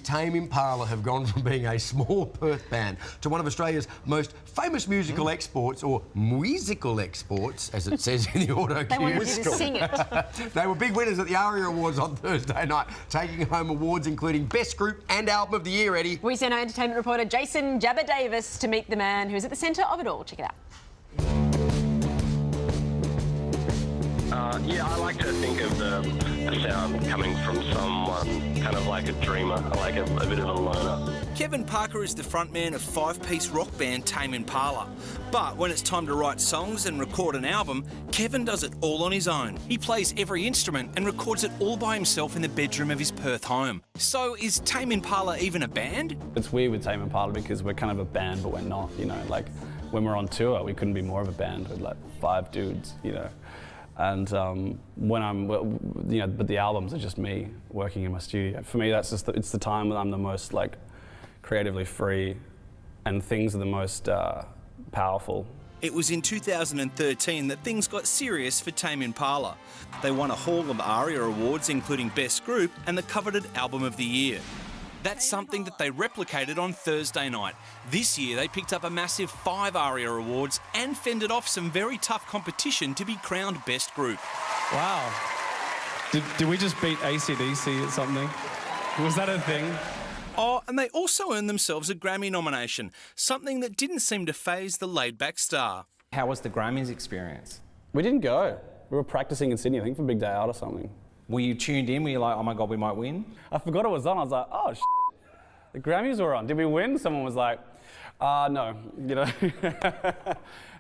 Tame Impala have gone from being a small Perth band to one of Australia's most famous musical exports, or musical exports, as it says in the auto cue. They wanted you to sing it. They were big winners at the ARIA Awards on Thursday night, taking home awards including Best Group and Album of the Year, Eddie. We sent our entertainment reporter Jason Jabba Davis to meet the man who's at the centre of it all. Check it out. Yeah, I like to think of the sound coming from someone kind of like a dreamer, like a bit of a loner. Kevin Parker is the frontman of five-piece rock band Tame Impala. But when it's time to write songs and record an album, Kevin does it all on his own. He plays every instrument and records it all by himself in the bedroom of his Perth home. So is Tame Impala even a band? It's weird with Tame Impala because we're kind of a band, but we're not, you know. Like, when we're on tour, we couldn't be more of a band with, like, 5 dudes, you know. And when I'm, you know, but the albums are just me working in my studio. For me, that's just it's the time when I'm the most like creatively free, and things are the most powerful. It was in 2013 that things got serious for Tame Impala. They won a haul of ARIA awards, including Best Group and the coveted Album of the Year. That's something that they replicated on Thursday night. This year, they picked up a massive 5 ARIA awards and fended off some very tough competition to be crowned Best Group. Wow. Did we just beat AC/DC at something? Was that a thing? Oh, and they also earned themselves a Grammy nomination, something that didn't seem to faze the laid-back star. How was the Grammys experience? We didn't go. We were practicing in Sydney, I think, for Big Day Out or something. Were you tuned in? Were you like, oh my God, we might win? I forgot it was on. I was like, oh, shit. The Grammys were on. Did we win? Someone was like, no, you know.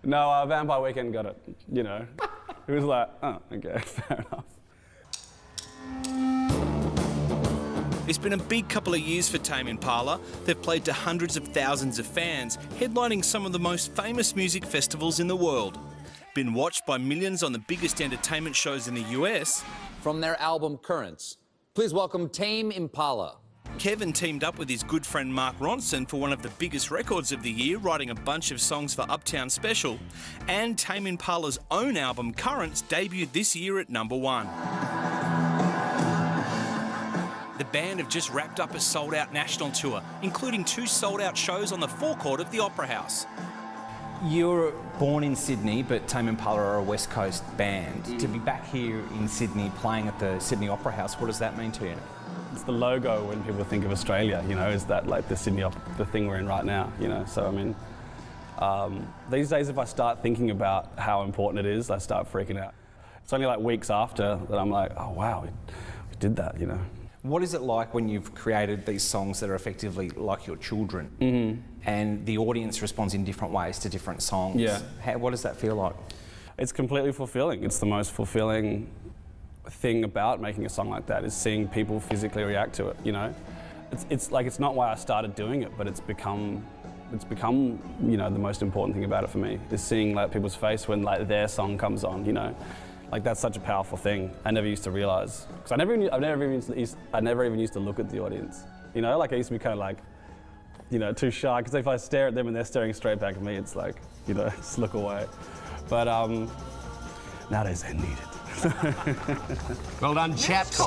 No, Vampire Weekend got it, you know. It was like, oh, okay, fair enough. It's been a big couple of years for Tame Impala. They've played to hundreds of thousands of fans, headlining some of the most famous music festivals in the world. Been watched by millions on the biggest entertainment shows in the US. From their album Currents, please welcome Tame Impala. Kevin teamed up with his good friend Mark Ronson for one of the biggest records of the year, writing a bunch of songs for Uptown Special. And Tame Impala's own album Currents debuted this year at #1. The band have just wrapped up a sold-out national tour, including 2 sold-out shows on the forecourt of the Opera House. You were born in Sydney, but Tame Impala are a West Coast band. To be back here in Sydney playing at the Sydney Opera House, what does that mean to you? It's the logo when people think of Australia, you know, is that like the the thing we're in right now, you know. So, I mean, these days if I start thinking about how important it is, I start freaking out. It's only like weeks after that I'm like, oh wow, we did that, you know. What is it like when you've created these songs that are effectively like your children, and the audience responds in different ways to different songs? Yeah. What does that feel like? It's completely fulfilling. It's the most fulfilling thing about making a song like that, is seeing people physically react to it, you know? It's like, it's not why I started doing it, but it's become, you know, the most important thing about it for me, is seeing like people's face when like their song comes on, you know? Like, that's such a powerful thing. I never used to realise, because I never even used to look at the audience. You know, like I used to be kind of like, you know, too shy, because if I stare at them and they're staring straight back at me, it's like, you know, just look away. But nowadays they need it. Well done, chaps.